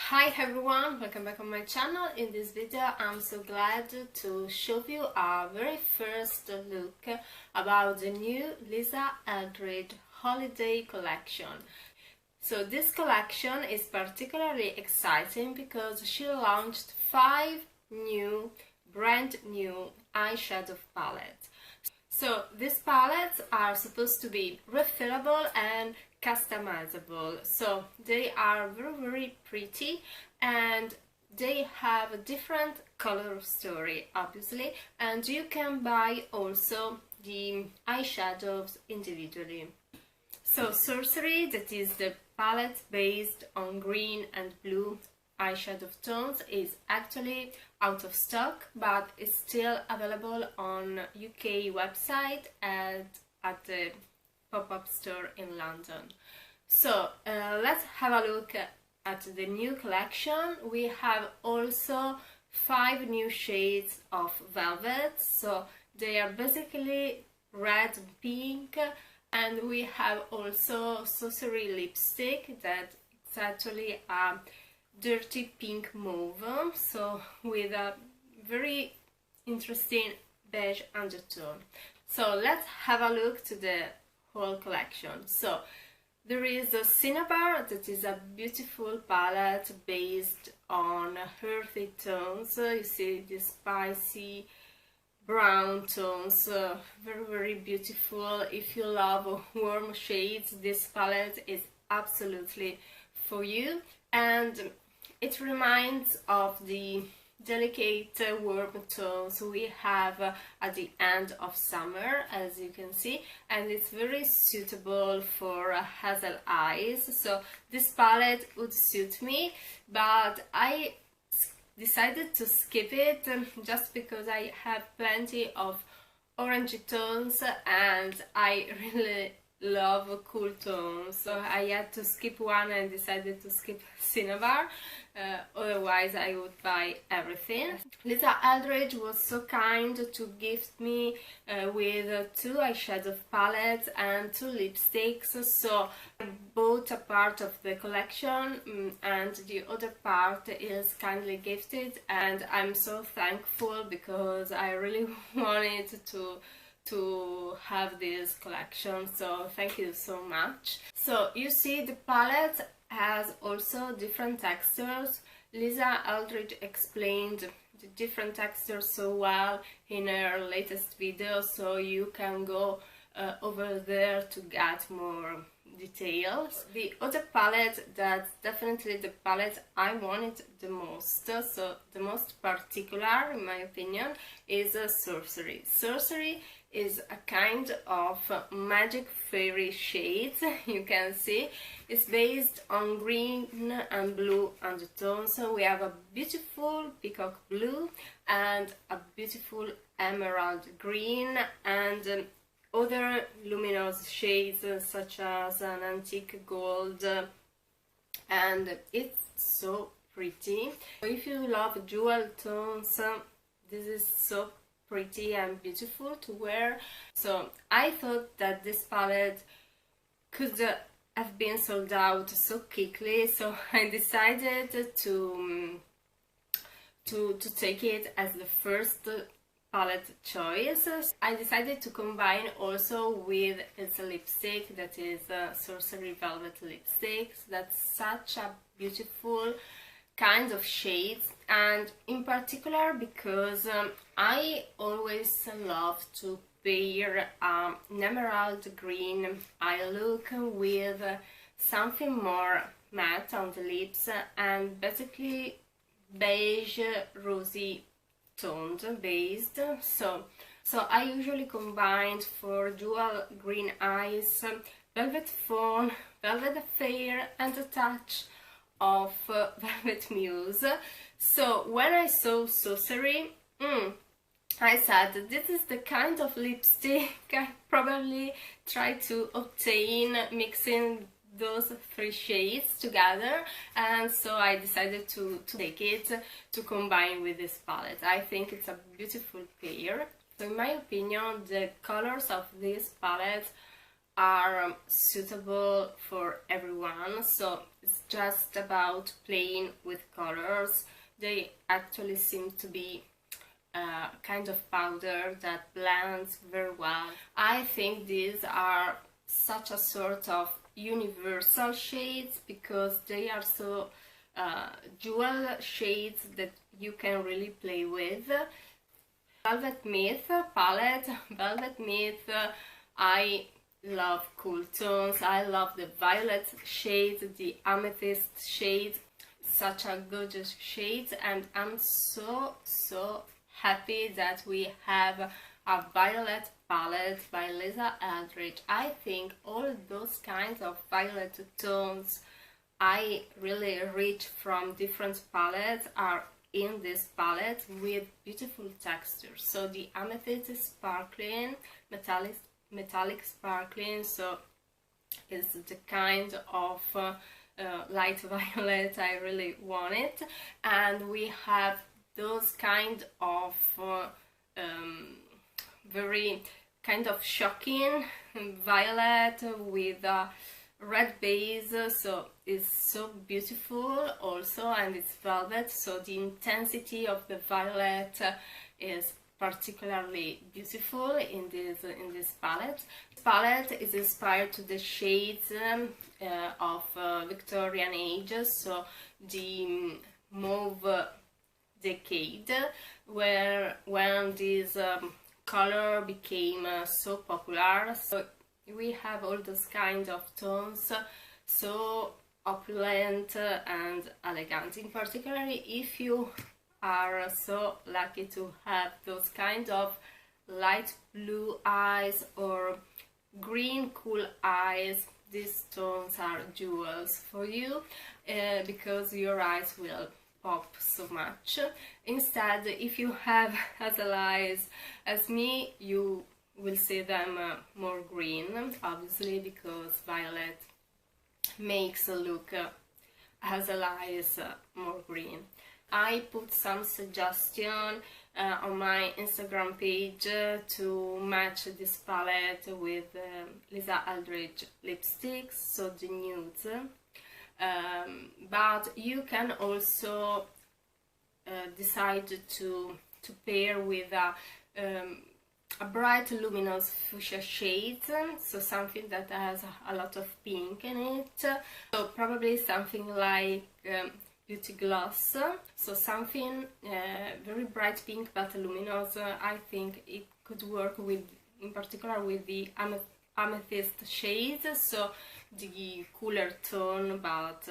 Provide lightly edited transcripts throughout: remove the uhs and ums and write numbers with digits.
Hi everyone, welcome back on my channel. In this video I'm so glad to show you our very first look about the new Lisa Eldridge holiday collection. So this collection is particularly exciting because she launched 5 brand new eyeshadow palettes. So these palettes are supposed to be refillable and customizable, so they are very pretty and they have a different color story obviously, and you can buy also the eyeshadows individually. So Sorcery, that is the palette based on green and blue eyeshadow tones, is actually out of stock, but it's still available on UK website and at the pop-up store in London. So let's have a look at the new collection. We have also 5 new shades of velvet, so they are basically red and pink, and we have also Sorcery lipstick that is actually a dirty pink mauve, so with a very interesting beige undertone. So let's have a look to the whole collection. So there is a Cinnabar, that is a beautiful palette based on earthy tones. You see these spicy brown tones, very beautiful. If you love warm shades, this palette is absolutely for you, and it reminds of the delicate warm tones we have at the end of summer, as you can see, and it's very suitable for hazel eyes. So this palette would suit me, but I decided to skip it just because I have plenty of orange tones and I really love cool tones, so I had to skip one and decided to skip Cinnabar. Otherwise I would buy everything. Lisa Eldridge was so kind to gift me with 2 eyeshadow palettes and 2 lipsticks, so I bought a part of the collection and the other part is kindly gifted, and I'm so thankful because I really wanted to have this collection, so thank you so much. So you see the palette has also different textures. Lisa Eldridge explained the different textures so well in her latest video, so you can go over there to get more details. The other palette, that's definitely the palette I wanted the most, so the most particular in my opinion, is Sorcery. Sorcery is a kind of magic fairy shade, you can see. It's based on green and blue undertones, so we have a beautiful peacock blue and a beautiful emerald green and other luminous shades such as an antique gold, and it's so pretty. If you love jewel tones, this is so pretty and beautiful to wear. So I thought that this palette could have been sold out so quickly, so I decided to take it as the first palette choice. I decided to combine also with its lipstick, that is Sorcery Velvet Lipstick. That's such a beautiful kind of shades, and in particular because I always love to pair an emerald green eye look with something more matte on the lips and basically beige rosy toned based. So I usually combined for dual green eyes velvet fawn, velvet affair and a touch of velvet Muse. So when I saw Sorcery, I said this is the kind of lipstick I probably try to obtain mixing those 3 shades together, and so I decided to take it to combine with this palette. I think it's a beautiful pair. So in my opinion, the colors of this palette are suitable for everyone. So it's just about playing with colors. They actually seem to be kind of powder that blends very well. I think these are such a sort of universal shades because they are so dual shades that you can really play with. Velvet Myth palette. Velvet Myth, I love cool tones, I love the violet shades, the amethyst shades, such a gorgeous shades, and I'm so happy that we have a violet palette by Eldridge. I think all those kinds of violet tones I really reach from different palettes are in this palette with beautiful textures. So the amethyst is sparkling, metallic sparkling, so it's the kind of light violet I really want it. And we have those kind of very kind of shocking violet with a red base, so it's so beautiful also, and it's velvet, so the intensity of the violet is particularly beautiful in this palette. This palette is inspired to the shades of Victorian age, so the mauve decade, when this color became so popular. So we have all those kind of tones, so opulent and elegant. In particular, if you are so lucky to have those kind of light blue eyes or green cool eyes, these tones are jewels for you because your eyes will pop so much. Instead, if you have hazel eyes as me, you will see them more green, obviously, because violet makes a look hazel eyes more green. I put some suggestion on my Instagram page to match this palette with Eldridge lipsticks, so the nudes. But you can also decide to pair with a bright luminous fuchsia shade, so something that has a lot of pink in it, so probably something like Beauty Gloss, so something very bright pink but luminous. I think it could work with, in particular with the amethyst shades, so the cooler tone but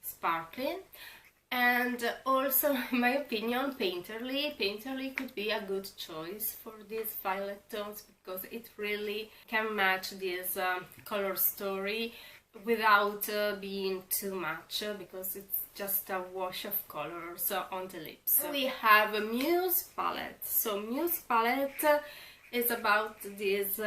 sparkling. And also, in my opinion, Painterly could be a good choice for these violet tones because it really can match this color story without being too much, because it's just a wash of colors on the lips. We have a Muse palette. So Muse palette is about these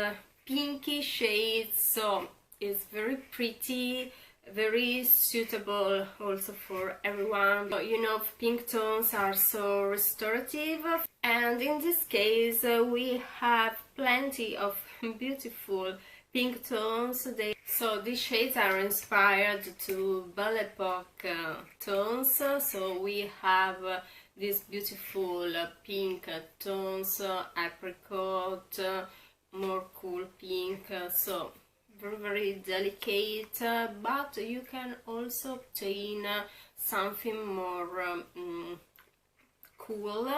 pinky shades, so it's very pretty, very suitable also for everyone. You know, pink tones are so restorative, and in this case we have plenty of beautiful pink tones. So these shades are inspired to Belle Epoque tones, so we have these beautiful pink tones, apricot, more cool pink, so very delicate, but you can also obtain something more cool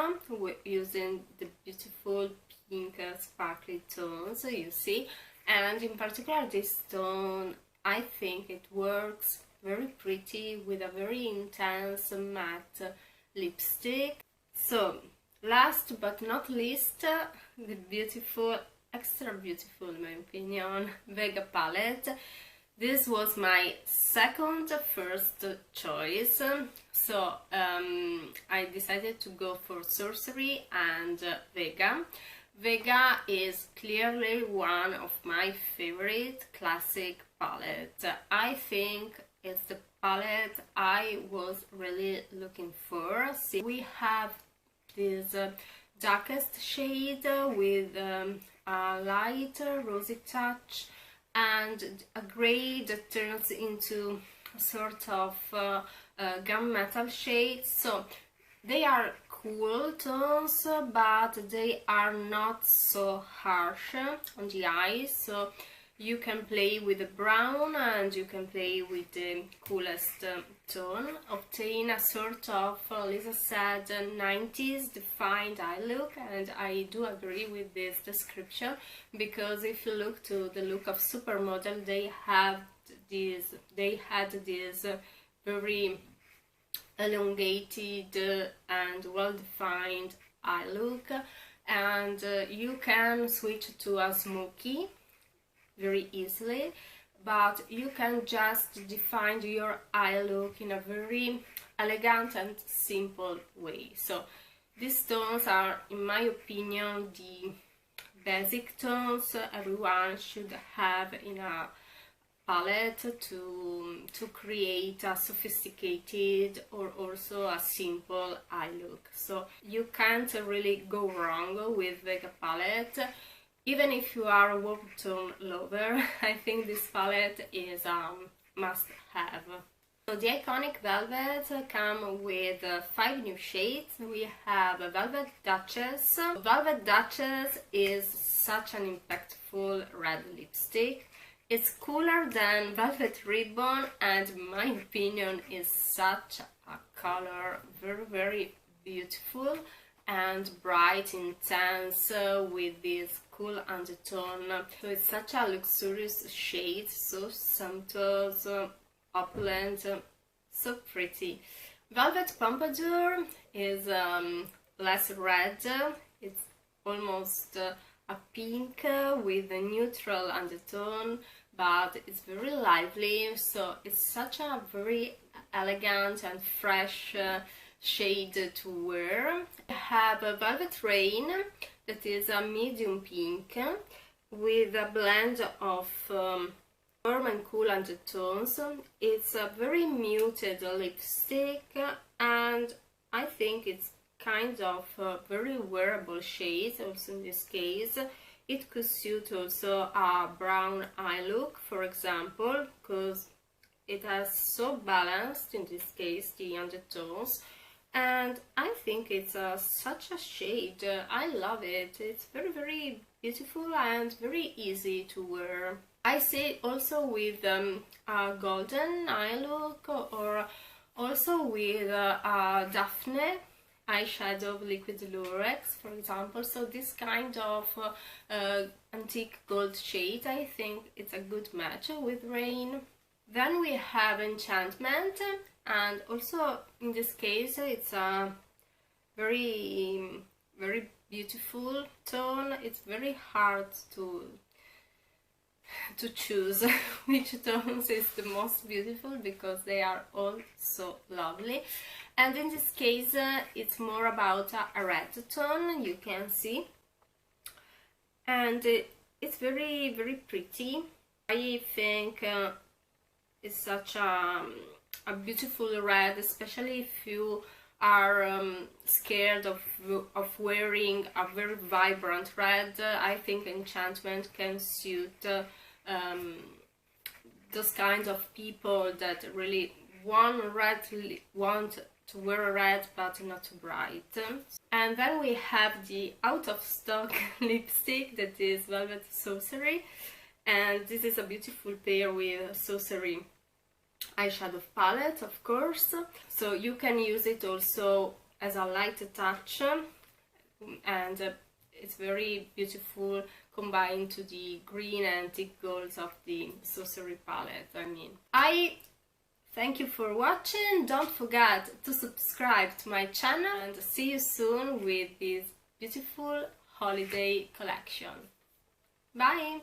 using the beautiful pink sparkly tones, you see. And in particular this tone, I think it works very pretty with a very intense matte lipstick. So last but not least, the beautiful, extra beautiful in my opinion, Vega palette. This was my first choice, so I decided to go for Sorcery and Vega. Vega is clearly one of my favorite classic palettes. I think it's the palette I was really looking for. See, we have this darkest shade with a light rosy touch and a grey that turns into sort of gunmetal shades, so they are cool tones, but they are not so harsh on the eyes, so you can play with the brown and you can play with the coolest tone, obtain a sort of, Lisa said, 90s defined eye look, and I do agree with this description, because if you look to the look of Supermodel, they had this very elongated and well-defined eye look, and you can switch to a smoky very easily, but you can just define your eye look in a very elegant and simple way. So these tones are, in my opinion, the basic tones everyone should have in a palette to create a sophisticated or also a simple eye look. So you can't really go wrong with Vega palette. Even if you are a warm tone lover, I think this palette is a must-have. So the iconic velvet come with 5 new shades. We have Velvet Duchess. Velvet Duchess is such an impactful red lipstick. It's cooler than Velvet Ribbon, and in my opinion is such a color, very, very beautiful and bright, intense, with this cool undertone. So it's such a luxurious shade, so sumptuous, so opulent, so pretty. Velvet Pompadour is less red, it's almost a pink with a neutral undertone, but it's very lively, so it's such a very elegant and fresh shade to wear. I have a Velvet Rain that is a medium pink with a blend of warm and cool undertones. It's a very muted lipstick, and I think it's kind of a very wearable shade. Also in this case it could suit also a brown eye look, for example, because it has so balanced in this case the undertones, and I think it's such a shade. I love it. It's very, very beautiful and very easy to wear. I see it also with a golden eye look, or also with a Daphne eyeshadow of liquid lurex, for example. So this kind of antique gold shade, I think it's a good match with Rain. Then we have Enchantment, and also in this case it's a very, very beautiful tone. It's very hard to choose which tones is the most beautiful, because they are all so lovely. And in this case it's more about a red tone, you can see, and it's very, very pretty. I think it's such a beautiful red, especially if you are scared of wearing a very vibrant red. I think Enchantment can suit those kinds of people that really want to wear a red but not too bright. And then we have the out of stock lipstick that is Velvet Sorcery, and this is a beautiful pair with Sorcery eyeshadow palette, of course, so you can use it also as a light touch, and it's very beautiful combined to the green and thick golds of the Sorcery palette. I thank you for watching. Don't forget to subscribe to my channel, and see you soon with this beautiful holiday collection. Bye!